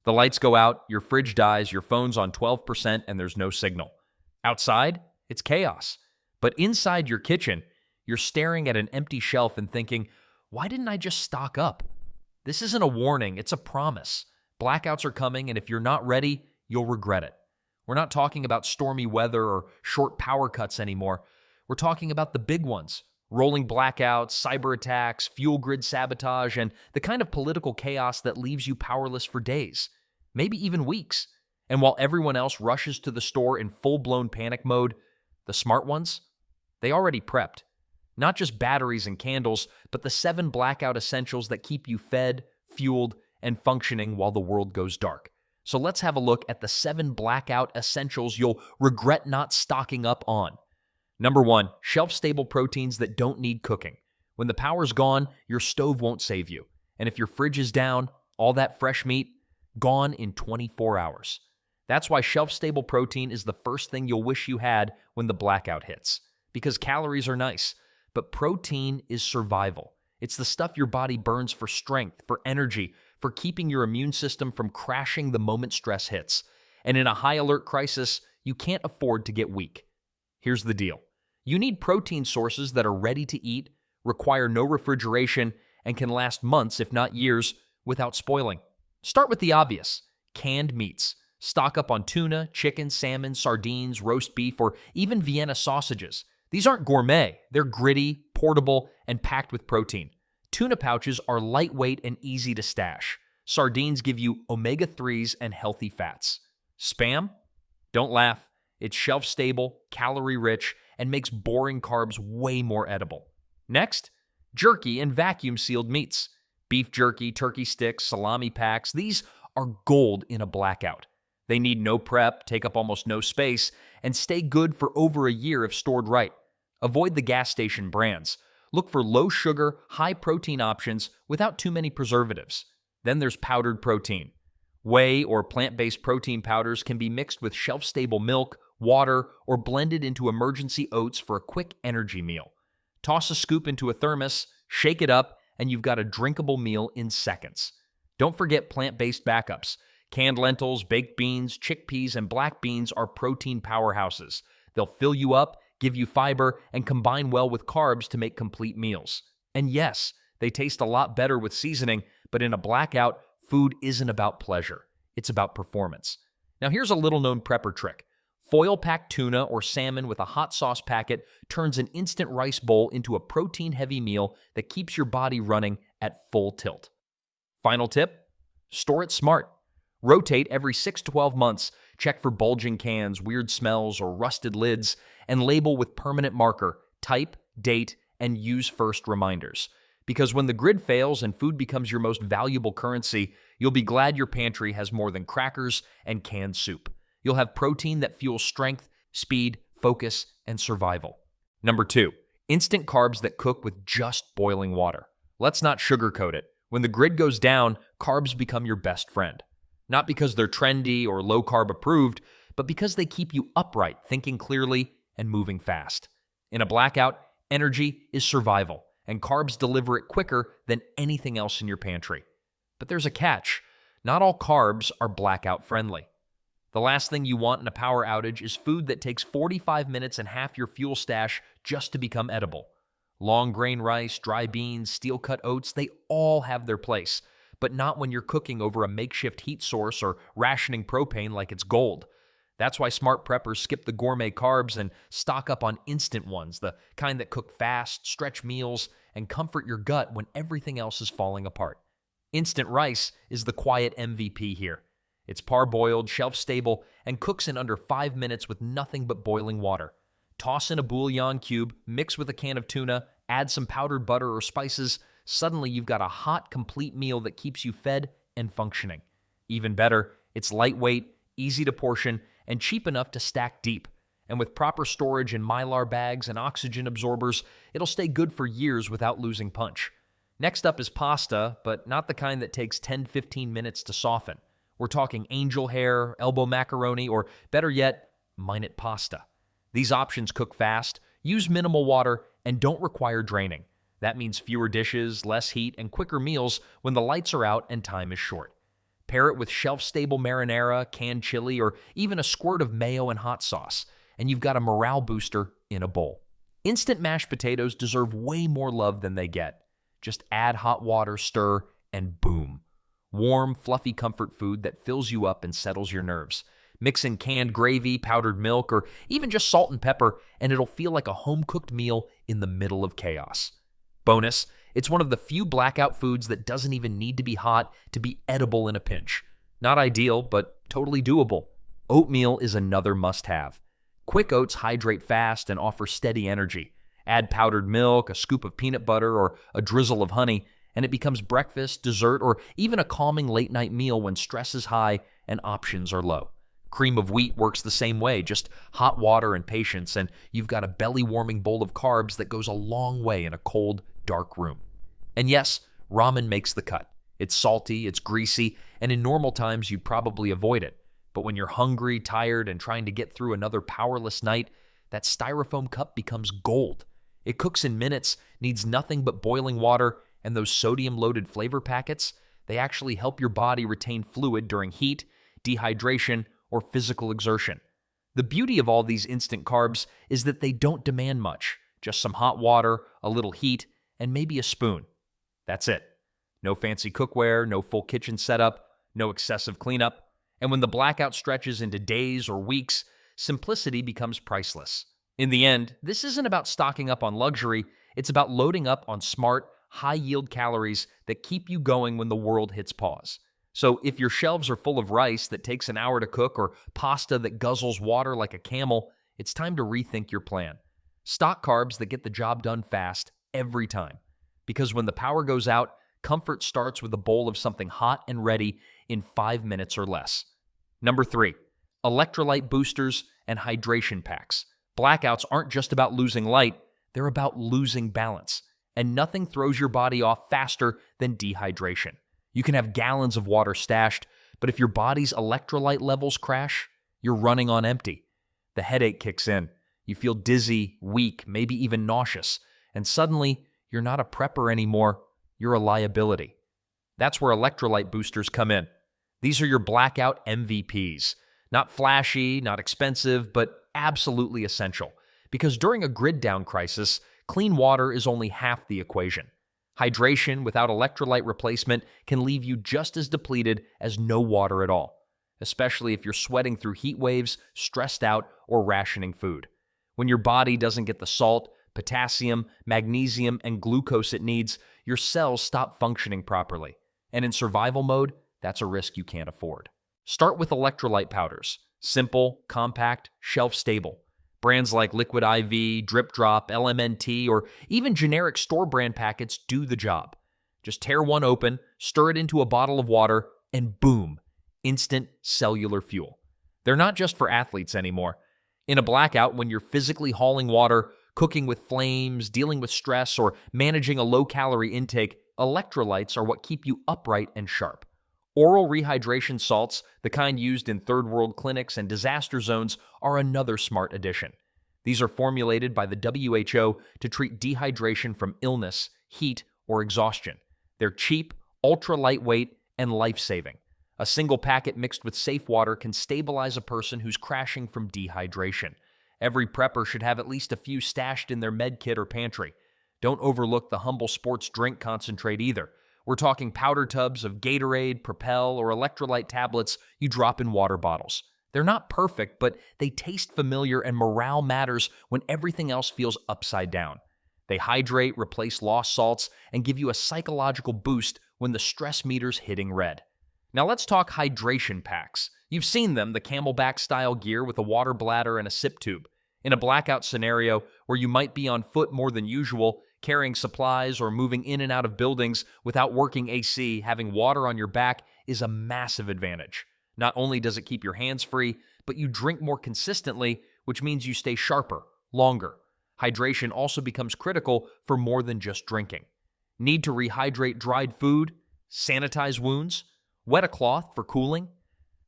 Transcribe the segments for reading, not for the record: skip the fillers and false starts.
The lights go out, your fridge dies, your phone's on 12%, and there's no signal. Outside, it's chaos. But inside your kitchen, you're staring at an empty shelf and thinking, why didn't I just stock up? This isn't a warning, it's a promise. Blackouts are coming, and if you're not ready, you'll regret it. We're not talking about stormy weather or short power cuts anymore. We're talking about the big ones. Rolling blackouts, cyber attacks, fuel grid sabotage, and the kind of political chaos that leaves you powerless for days, maybe even weeks. And while everyone else rushes to the store in full-blown panic mode, the smart ones, they already prepped. Not just batteries and candles, but the 7 blackout essentials that keep you fed, fueled, and functioning while the world goes dark. So let's have a look at the 7 blackout essentials you'll regret not stocking up on. Number 1, shelf-stable proteins that don't need cooking. When the power's gone, your stove won't save you. And if your fridge is down, all that fresh meat, gone in 24 hours. That's why shelf-stable protein is the first thing you'll wish you had when the blackout hits. Because calories are nice, but protein is survival. It's the stuff your body burns for strength, for energy, for keeping your immune system from crashing the moment stress hits. And in a high-alert crisis, you can't afford to get weak. Here's the deal. You need protein sources that are ready to eat, require no refrigeration, and can last months, if not years, without spoiling. Start with the obvious, canned meats. Stock up on tuna, chicken, salmon, sardines, roast beef, or even Vienna sausages. These aren't gourmet. They're gritty, portable, and packed with protein. Tuna pouches are lightweight and easy to stash. Sardines give you omega-3s and healthy fats. Spam? Don't laugh. It's shelf-stable, calorie-rich, and makes boring carbs way more edible. Next, jerky and vacuum-sealed meats. Beef jerky, turkey sticks, salami packs, these are gold in a blackout. They need no prep, take up almost no space, and stay good for over a year if stored right. Avoid the gas station brands. Look for low-sugar, high-protein options without too many preservatives. Then there's powdered protein. Whey or plant-based protein powders can be mixed with shelf-stable milk, water, or blended into emergency oats for a quick energy meal. Toss a scoop into a thermos, shake it up, and you've got a drinkable meal in seconds. Don't forget plant-based backups. Canned lentils, baked beans, chickpeas, and black beans are protein powerhouses. They'll fill you up, give you fiber, and combine well with carbs to make complete meals. And yes, they taste a lot better with seasoning, but in a blackout, food isn't about pleasure. It's about performance. Now here's a little-known prepper trick. Foil-packed tuna or salmon with a hot sauce packet turns an instant rice bowl into a protein-heavy meal that keeps your body running at full tilt. Final tip, store it smart. Rotate every 6 to 12 months, check for bulging cans, weird smells, or rusted lids, and label with permanent marker, type, date, and use first reminders. Because when the grid fails and food becomes your most valuable currency, you'll be glad your pantry has more than crackers and canned soup. You'll have protein that fuels strength, speed, focus, and survival. Number 2, instant carbs that cook with just boiling water. Let's not sugarcoat it. When the grid goes down, carbs become your best friend. Not because they're trendy or low-carb approved, but because they keep you upright, thinking clearly, and moving fast. In a blackout, energy is survival, and carbs deliver it quicker than anything else in your pantry. But there's a catch. Not all carbs are blackout friendly. The last thing you want in a power outage is food that takes 45 minutes and half your fuel stash just to become edible. Long grain rice, dry beans, steel-cut oats, they all have their place, but not when you're cooking over a makeshift heat source or rationing propane like it's gold. That's why smart preppers skip the gourmet carbs and stock up on instant ones, the kind that cook fast, stretch meals, and comfort your gut when everything else is falling apart. Instant rice is the quiet MVP here. It's parboiled, shelf-stable, and cooks in under 5 minutes with nothing but boiling water. Toss in a bouillon cube, mix with a can of tuna, add some powdered butter or spices. Suddenly you've got a hot, complete meal that keeps you fed and functioning. Even better, it's lightweight, easy to portion, and cheap enough to stack deep. And with proper storage in Mylar bags and oxygen absorbers, it'll stay good for years without losing punch. Next up is pasta, but not the kind that takes 10-15 minutes to soften. We're talking angel hair, elbow macaroni, or better yet, minute pasta. These options cook fast, use minimal water, and don't require draining. That means fewer dishes, less heat, and quicker meals when the lights are out and time is short. Pair it with shelf-stable marinara, canned chili, or even a squirt of mayo and hot sauce, and you've got a morale booster in a bowl. Instant mashed potatoes deserve way more love than they get. Just add hot water, stir, and boom. Warm, fluffy comfort food that fills you up and settles your nerves. Mix in canned gravy, powdered milk, or even just salt and pepper, and it'll feel like a home-cooked meal in the middle of chaos. Bonus, it's one of the few blackout foods that doesn't even need to be hot to be edible in a pinch. Not ideal, but totally doable. Oatmeal is another must-have. Quick oats hydrate fast and offer steady energy. Add powdered milk, a scoop of peanut butter, or a drizzle of honey, and it becomes breakfast, dessert, or even a calming late-night meal when stress is high and options are low. Cream of wheat works the same way, just hot water and patience, and you've got a belly-warming bowl of carbs that goes a long way in a cold, dark room. And yes, ramen makes the cut. It's salty, it's greasy, and in normal times you'd probably avoid it. But when you're hungry, tired, and trying to get through another powerless night, that styrofoam cup becomes gold. It cooks in minutes, needs nothing but boiling water, and those sodium-loaded flavor packets, they actually help your body retain fluid during heat, dehydration, or physical exertion. The beauty of all these instant carbs is that they don't demand much. Just some hot water, a little heat, and maybe a spoon. That's it. No fancy cookware, no full kitchen setup, no excessive cleanup. And when the blackout stretches into days or weeks, simplicity becomes priceless. In the end, this isn't about stocking up on luxury, it's about loading up on smart, high-yield calories that keep you going when the world hits pause. So if your shelves are full of rice that takes an hour to cook or pasta that guzzles water like a camel, it's time to rethink your plan. Stock carbs that get the job done fast every time. Because when the power goes out, comfort starts with a bowl of something hot and ready in 5 minutes or less. Number 3, electrolyte boosters and hydration packs. Blackouts aren't just about losing light, they're about losing balance. And nothing throws your body off faster than dehydration. You can have gallons of water stashed, but if your body's electrolyte levels crash, you're running on empty. The headache kicks in. You feel dizzy, weak, maybe even nauseous. And suddenly, you're not a prepper anymore, you're a liability. That's where electrolyte boosters come in. These are your blackout MVPs. Not flashy, not expensive, but absolutely essential. Because during a grid down crisis, clean water is only half the equation. Hydration without electrolyte replacement can leave you just as depleted as no water at all, especially if you're sweating through heat waves, stressed out, or rationing food. When your body doesn't get the salt, potassium, magnesium, and glucose it needs, your cells stop functioning properly. And in survival mode, that's a risk you can't afford. Start with electrolyte powders. Simple, compact, shelf-stable. Brands like Liquid IV, Drip Drop, LMNT, or even generic store brand packets do the job. Just tear one open, stir it into a bottle of water, and boom, instant cellular fuel. They're not just for athletes anymore. In a blackout, when you're physically hauling water, cooking with flames, dealing with stress, or managing a low-calorie intake, electrolytes are what keep you upright and sharp. Oral rehydration salts, the kind used in third-world clinics and disaster zones, are another smart addition. These are formulated by the WHO to treat dehydration from illness, heat, or exhaustion. They're cheap, ultra-lightweight, and life-saving. A single packet mixed with safe water can stabilize a person who's crashing from dehydration. Every prepper should have at least a few stashed in their med kit or pantry. Don't overlook the humble sports drink concentrate either. We're talking powder tubs of Gatorade, Propel, or electrolyte tablets you drop in water bottles. They're not perfect, but they taste familiar and morale matters when everything else feels upside down. They hydrate, replace lost salts, and give you a psychological boost when the stress meter's hitting red. Now let's talk hydration packs. You've seen them, the Camelback-style gear with a water bladder and a sip tube. In a blackout scenario where you might be on foot more than usual, carrying supplies or moving in and out of buildings without working AC, having water on your back is a massive advantage. Not only does it keep your hands free, but you drink more consistently, which means you stay sharper, longer. Hydration also becomes critical for more than just drinking. Need to rehydrate dried food? Sanitize wounds? Wet a cloth for cooling?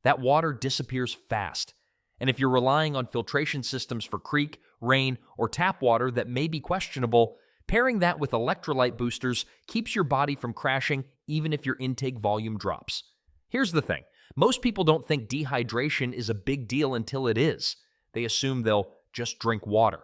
That water disappears fast. And if you're relying on filtration systems for creek, rain, or tap water that may be questionable, pairing that with electrolyte boosters keeps your body from crashing even if your intake volume drops. Here's the thing. Most people don't think dehydration is a big deal until it is. They assume they'll just drink water.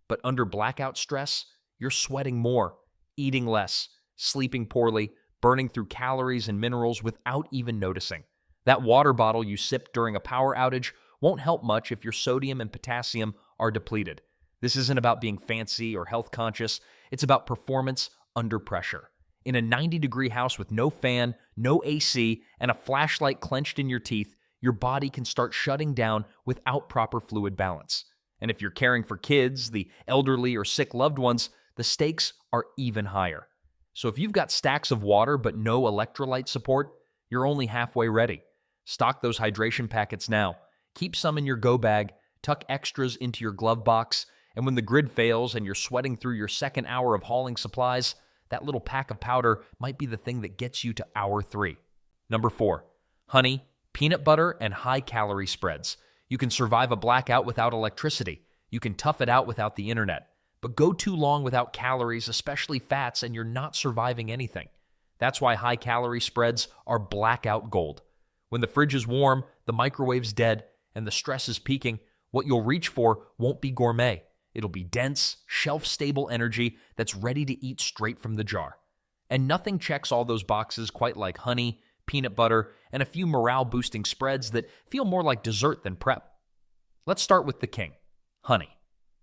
But under blackout stress, you're sweating more, eating less, sleeping poorly, burning through calories and minerals without even noticing. That water bottle you sip during a power outage won't help much if your sodium and potassium are depleted. This isn't about being fancy or health conscious. It's about performance under pressure. In a 90-degree house with no fan, no AC, and a flashlight clenched in your teeth, your body can start shutting down without proper fluid balance. And if you're caring for kids, the elderly, or sick loved ones, the stakes are even higher. So if you've got stacks of water but no electrolyte support, you're only halfway ready. Stock those hydration packets now. Keep some in your go bag, tuck extras into your glove box, and when the grid fails and you're sweating through your second hour of hauling supplies, that little pack of powder might be the thing that gets you to hour 3. Number 4, honey, peanut butter, and high-calorie spreads. You can survive a blackout without electricity. You can tough it out without the internet. But go too long without calories, especially fats, and you're not surviving anything. That's why high-calorie spreads are blackout gold. When the fridge is warm, the microwave's dead, and the stress is peaking, what you'll reach for won't be gourmet. It'll be dense, shelf-stable energy that's ready to eat straight from the jar. And nothing checks all those boxes quite like honey, peanut butter, and a few morale-boosting spreads that feel more like dessert than prep. Let's start with the king, honey.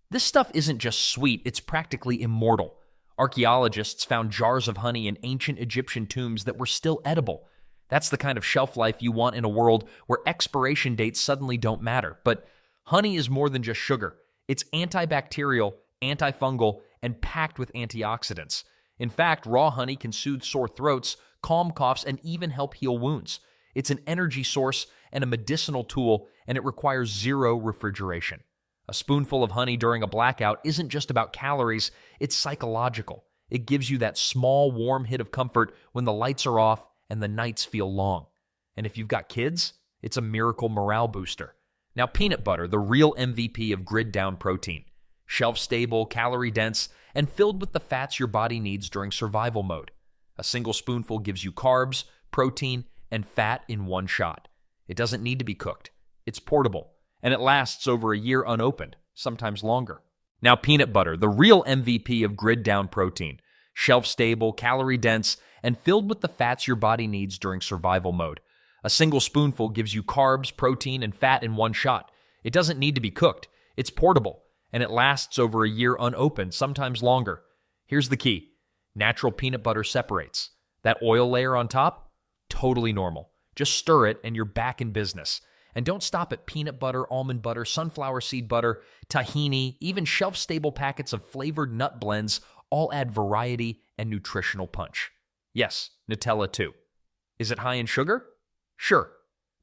This stuff isn't just sweet, it's practically immortal. Archaeologists found jars of honey in ancient Egyptian tombs that were still edible. That's the kind of shelf life you want in a world where expiration dates suddenly don't matter. But honey is more than just sugar. It's antibacterial, antifungal, and packed with antioxidants. In fact, raw honey can soothe sore throats, calm coughs, and even help heal wounds. It's an energy source and a medicinal tool, and it requires zero refrigeration. A spoonful of honey during a blackout isn't just about calories, it's psychological. It gives you that small, warm hit of comfort when the lights are off and the nights feel long. And if you've got kids, it's a miracle morale booster. Now, peanut butter, the real MVP of grid-down protein. Shelf-stable, calorie-dense, and filled with the fats your body needs during survival mode. A single spoonful gives you carbs, protein, and fat in one shot. It doesn't need to be cooked. It's portable, and it lasts over a year unopened, sometimes longer. Now, peanut butter, the real MVP of grid-down protein. Shelf-stable, calorie-dense, and filled with the fats your body needs during survival mode. A single spoonful gives you carbs, protein, and fat in one shot. It doesn't need to be cooked. It's portable, and it lasts over a year unopened, sometimes longer. Here's the key. Natural peanut butter separates. That oil layer on top? Totally normal. Just stir it and you're back in business. And don't stop at peanut butter, almond butter, sunflower seed butter, tahini, even shelf-stable packets of flavored nut blends all add variety and nutritional punch. Yes, Nutella too. Is it high in sugar? Sure.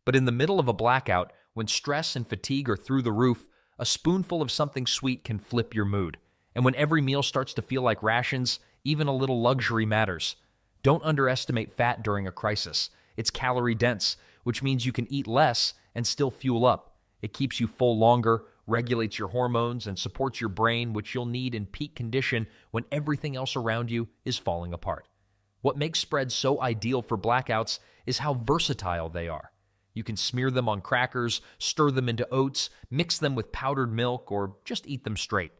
But in the middle of a blackout, when stress and fatigue are through the roof, a spoonful of something sweet can flip your mood. And when every meal starts to feel like rations, even a little luxury matters. Don't underestimate fat during a crisis. It's calorie-dense, which means you can eat less and still fuel up. It keeps you full longer, regulates your hormones, and supports your brain, which you'll need in peak condition when everything else around you is falling apart. What makes spreads so ideal for blackouts is how versatile they are. You can smear them on crackers, stir them into oats, mix them with powdered milk, or just eat them straight.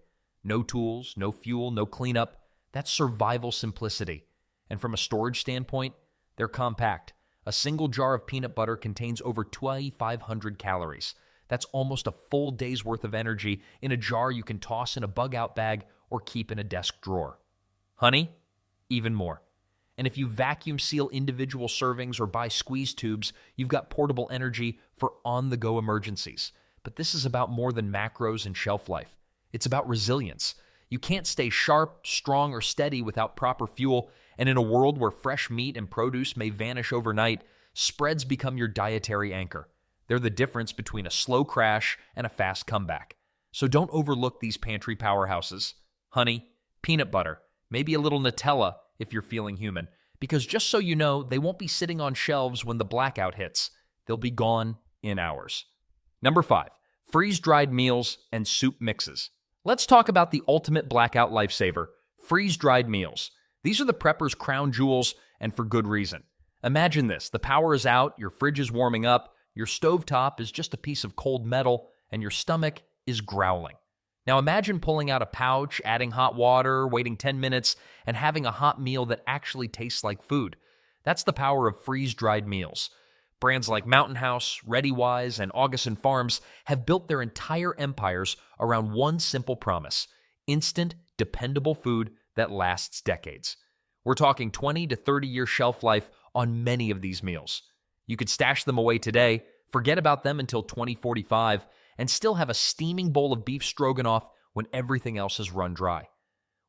No tools, no fuel, no cleanup. That's survival simplicity. And from a storage standpoint, they're compact. A single jar of peanut butter contains over 2,500 calories. That's almost a full day's worth of energy in a jar you can toss in a bug-out bag or keep in a desk drawer. Honey? Even more. And if you vacuum seal individual servings or buy squeeze tubes, you've got portable energy for on-the-go emergencies. But this is about more than macros and shelf life. It's about resilience. You can't stay sharp, strong, or steady without proper fuel, and in a world where fresh meat and produce may vanish overnight, spreads become your dietary anchor. They're the difference between a slow crash and a fast comeback. So don't overlook these pantry powerhouses. Honey, peanut butter, maybe a little Nutella if you're feeling human, because just so you know, they won't be sitting on shelves when the blackout hits. They'll be gone in hours. Number 5, freeze-dried meals and soup mixes. Let's talk about the ultimate blackout lifesaver, freeze-dried meals. These are the prepper's crown jewels, and for good reason. Imagine this. The power is out, your fridge is warming up, your stovetop is just a piece of cold metal, and your stomach is growling. Now imagine pulling out a pouch, adding hot water, waiting 10 minutes, and having a hot meal that actually tastes like food. That's the power of freeze-dried meals. Brands like Mountain House, ReadyWise, and Augustin Farms have built their entire empires around one simple promise: instant, dependable food that lasts decades. We're talking 20 to 30-year shelf life on many of these meals. You could stash them away today, forget about them until 2045, and still have a steaming bowl of beef stroganoff when everything else has run dry.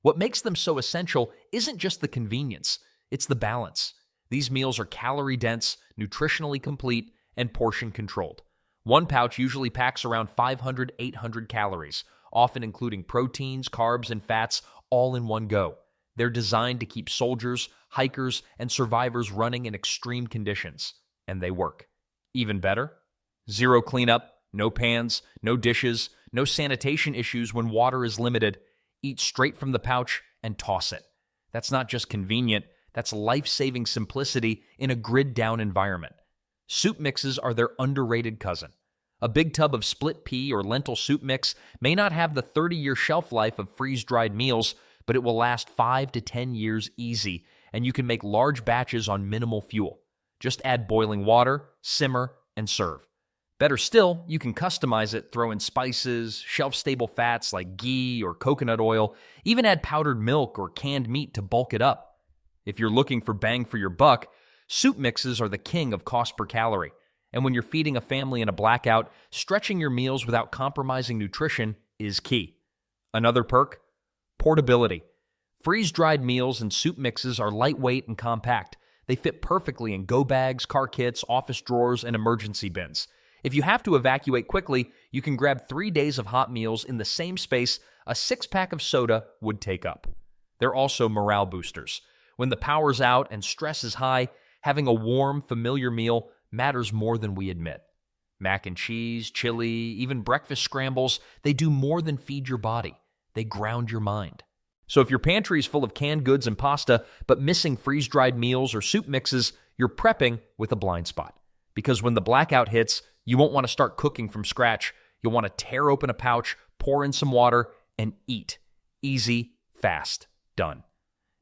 What makes them so essential isn't just the convenience, it's the balance. These meals are calorie-dense, nutritionally complete, and portion-controlled. One pouch usually packs around 500, 800 calories, often including proteins, carbs, and fats all in one go. They're designed to keep soldiers, hikers, and survivors running in extreme conditions. And they work. Even better, zero cleanup, no pans, no dishes, no sanitation issues when water is limited. Eat straight from the pouch and toss it. That's not just convenient, that's life-saving simplicity in a grid-down environment. Soup mixes are their underrated cousin. A big tub of split pea or lentil soup mix may not have the 30-year shelf life of freeze-dried meals, but it will last 5 to 10 years easy, and you can make large batches on minimal fuel. Just add boiling water, simmer, and serve. Better still, you can customize it, throw in spices, shelf-stable fats like ghee or coconut oil, even add powdered milk or canned meat to bulk it up. If you're looking for bang for your buck, soup mixes are the king of cost per calorie. And when you're feeding a family in a blackout, stretching your meals without compromising nutrition is key. Another perk? Portability. Freeze-dried meals and soup mixes are lightweight and compact. They fit perfectly in go bags, car kits, office drawers, and emergency bins. If you have to evacuate quickly, you can grab 3 days of hot meals in the same space a 6-pack of soda would take up. They're also morale boosters. When the power's out and stress is high, having a warm, familiar meal matters more than we admit. Mac and cheese, chili, even breakfast scrambles, they do more than feed your body. They ground your mind. So if your pantry is full of canned goods and pasta, but missing freeze-dried meals or soup mixes, you're prepping with a blind spot. Because when the blackout hits, you won't want to start cooking from scratch. You'll want to tear open a pouch, pour in some water, and eat. Easy, fast, done.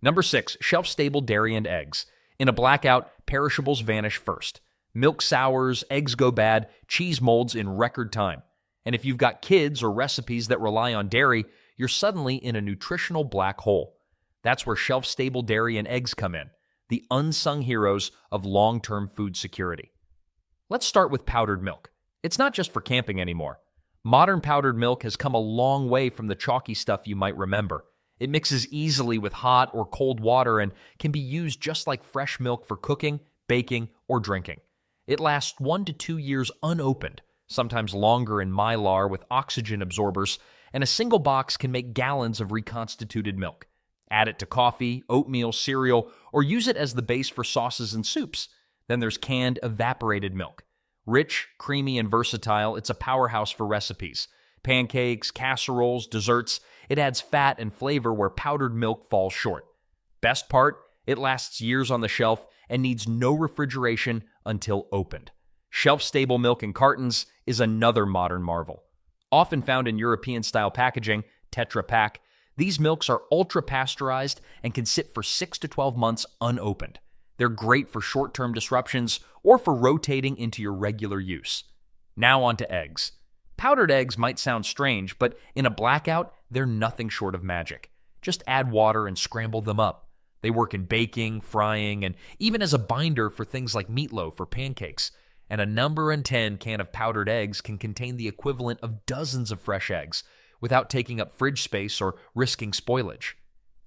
Number 6, shelf-stable dairy and eggs. In a blackout, perishables vanish first. Milk sours, eggs go bad, cheese molds in record time. And if you've got kids or recipes that rely on dairy, you're suddenly in a nutritional black hole. That's where shelf-stable dairy and eggs come in, the unsung heroes of long-term food security. Let's start with powdered milk. It's not just for camping anymore. Modern powdered milk has come a long way from the chalky stuff you might remember. It mixes easily with hot or cold water and can be used just like fresh milk for cooking, baking, or drinking. It lasts 1 to 2 years unopened, sometimes longer in mylar with oxygen absorbers, and a single box can make gallons of reconstituted milk. Add it to coffee, oatmeal, cereal, or use it as the base for sauces and soups. Then there's canned evaporated milk. Rich, creamy, and versatile, it's a powerhouse for recipes. Pancakes, casseroles, desserts, it adds fat and flavor where powdered milk falls short. Best part, it lasts years on the shelf and needs no refrigeration until opened. Shelf-stable milk in cartons is another modern marvel. Often found in European-style packaging, Tetra Pak, these milks are ultra-pasteurized and can sit for 6 to 12 months unopened. They're great for short-term disruptions or for rotating into your regular use. Now on to eggs. Powdered eggs might sound strange, but in a blackout, they're nothing short of magic. Just add water and scramble them up. They work in baking, frying, and even as a binder for things like meatloaf or pancakes. And a number 10 can of powdered eggs can contain the equivalent of dozens of fresh eggs without taking up fridge space or risking spoilage.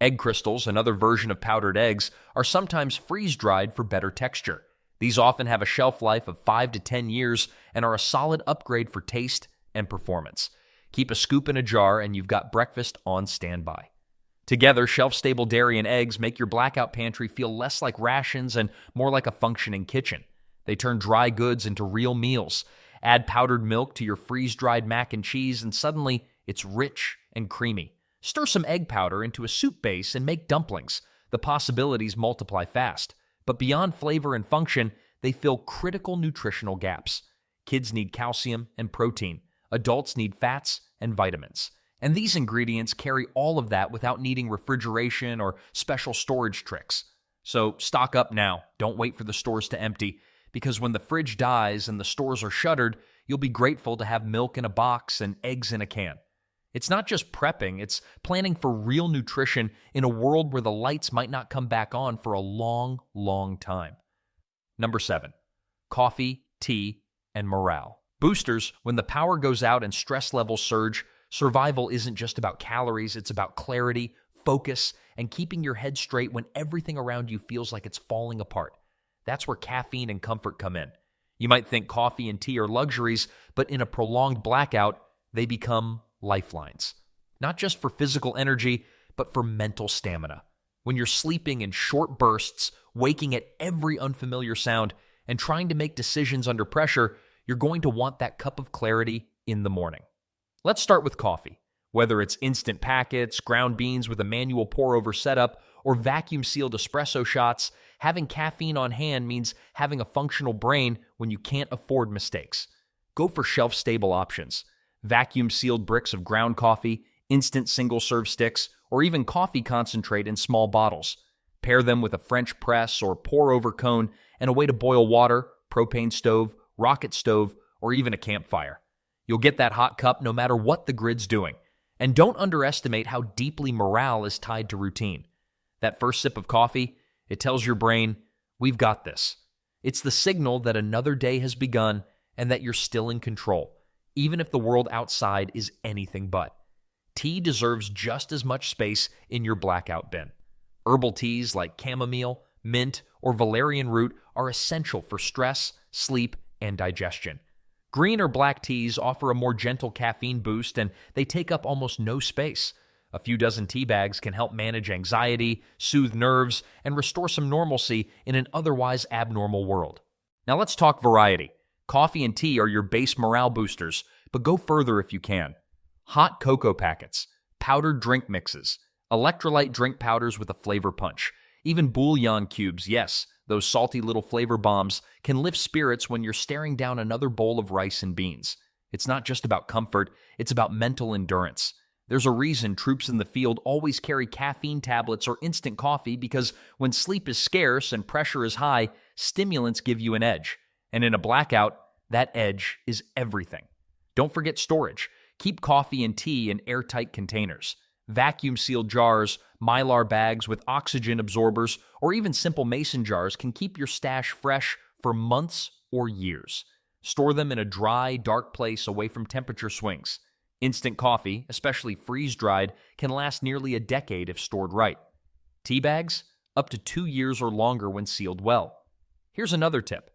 Egg crystals, another version of powdered eggs, are sometimes freeze-dried for better texture. These often have a shelf life of 5 to 10 years and are a solid upgrade for taste and performance. Keep a scoop in a jar and you've got breakfast on standby. Together, shelf-stable dairy and eggs make your blackout pantry feel less like rations and more like a functioning kitchen. They turn dry goods into real meals. Add powdered milk to your freeze-dried mac and cheese and suddenly it's rich and creamy. Stir some egg powder into a soup base and make dumplings. The possibilities multiply fast. But beyond flavor and function, they fill critical nutritional gaps. Kids need calcium and protein. Adults need fats and vitamins. And these ingredients carry all of that without needing refrigeration or special storage tricks. So stock up now. Don't wait for the stores to empty, because when the fridge dies and the stores are shuttered, you'll be grateful to have milk in a box and eggs in a can. It's not just prepping, it's planning for real nutrition in a world where the lights might not come back on for a long, long time. Number 7, coffee, tea, and morale. Boosters, when the power goes out and stress levels surge, survival isn't just about calories, it's about clarity, focus, and keeping your head straight when everything around you feels like it's falling apart. That's where caffeine and comfort come in. You might think coffee and tea are luxuries, but in a prolonged blackout, they become lifelines. Not just for physical energy, but for mental stamina. When you're sleeping in short bursts, waking at every unfamiliar sound, and trying to make decisions under pressure, you're going to want that cup of clarity in the morning. Let's start with coffee. Whether it's instant packets, ground beans with a manual pour-over setup, or vacuum-sealed espresso shots, having caffeine on hand means having a functional brain when you can't afford mistakes. Go for shelf-stable options. Vacuum-sealed bricks of ground coffee, instant single-serve sticks, or even coffee concentrate in small bottles. Pair them with a French press or pour-over cone and a way to boil water, propane stove, rocket stove, or even a campfire. You'll get that hot cup no matter what the grid's doing. And don't underestimate how deeply morale is tied to routine. That first sip of coffee, it tells your brain, we've got this. It's the signal that another day has begun and that you're still in control, even if the world outside is anything but. Tea deserves just as much space in your blackout bin. Herbal teas like chamomile, mint, or valerian root are essential for stress, sleep, and digestion. Green or black teas offer a more gentle caffeine boost, and they take up almost no space. A few dozen tea bags can help manage anxiety, soothe nerves, and restore some normalcy in an otherwise abnormal world. Now let's talk variety. Coffee and tea are your base morale boosters, but go further if you can. Hot cocoa packets, powdered drink mixes, electrolyte drink powders with a flavor punch, even bouillon cubes, yes, those salty little flavor bombs, can lift spirits when you're staring down another bowl of rice and beans. It's not just about comfort, it's about mental endurance. There's a reason troops in the field always carry caffeine tablets or instant coffee, because when sleep is scarce and pressure is high, stimulants give you an edge. And in a blackout, that edge is everything. Don't forget storage. Keep coffee and tea in airtight containers. Vacuum-sealed jars, Mylar bags with oxygen absorbers, or even simple mason jars can keep your stash fresh for months or years. Store them in a dry, dark place away from temperature swings. Instant coffee, especially freeze-dried, can last nearly a decade if stored right. Tea bags? Up to 2 years or longer when sealed well. Here's another tip.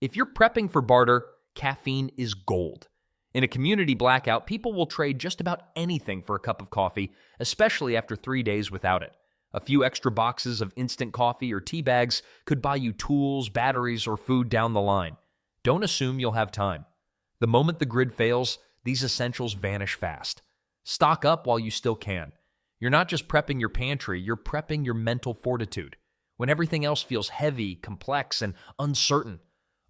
If you're prepping for barter, caffeine is gold. In a community blackout, people will trade just about anything for a cup of coffee, especially after 3 days without it. A few extra boxes of instant coffee or tea bags could buy you tools, batteries, or food down the line. Don't assume you'll have time. The moment the grid fails, these essentials vanish fast. Stock up while you still can. You're not just prepping your pantry, you're prepping your mental fortitude. When everything else feels heavy, complex, and uncertain,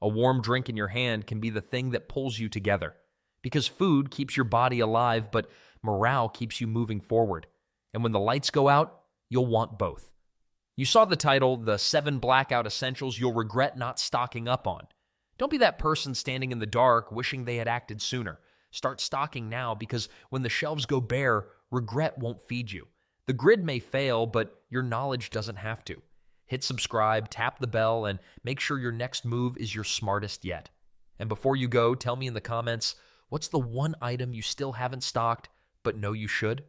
a warm drink in your hand can be the thing that pulls you together. Because food keeps your body alive, but morale keeps you moving forward. And when the lights go out, you'll want both. You saw the title, The 7 Blackout Essentials You'll Regret Not Stocking Up On. Don't be that person standing in the dark wishing they had acted sooner. Start stocking now, because when the shelves go bare, regret won't feed you. The grid may fail, but your knowledge doesn't have to. Hit subscribe, tap the bell, and make sure your next move is your smartest yet. And before you go, tell me in the comments, what's the one item you still haven't stocked, but know you should?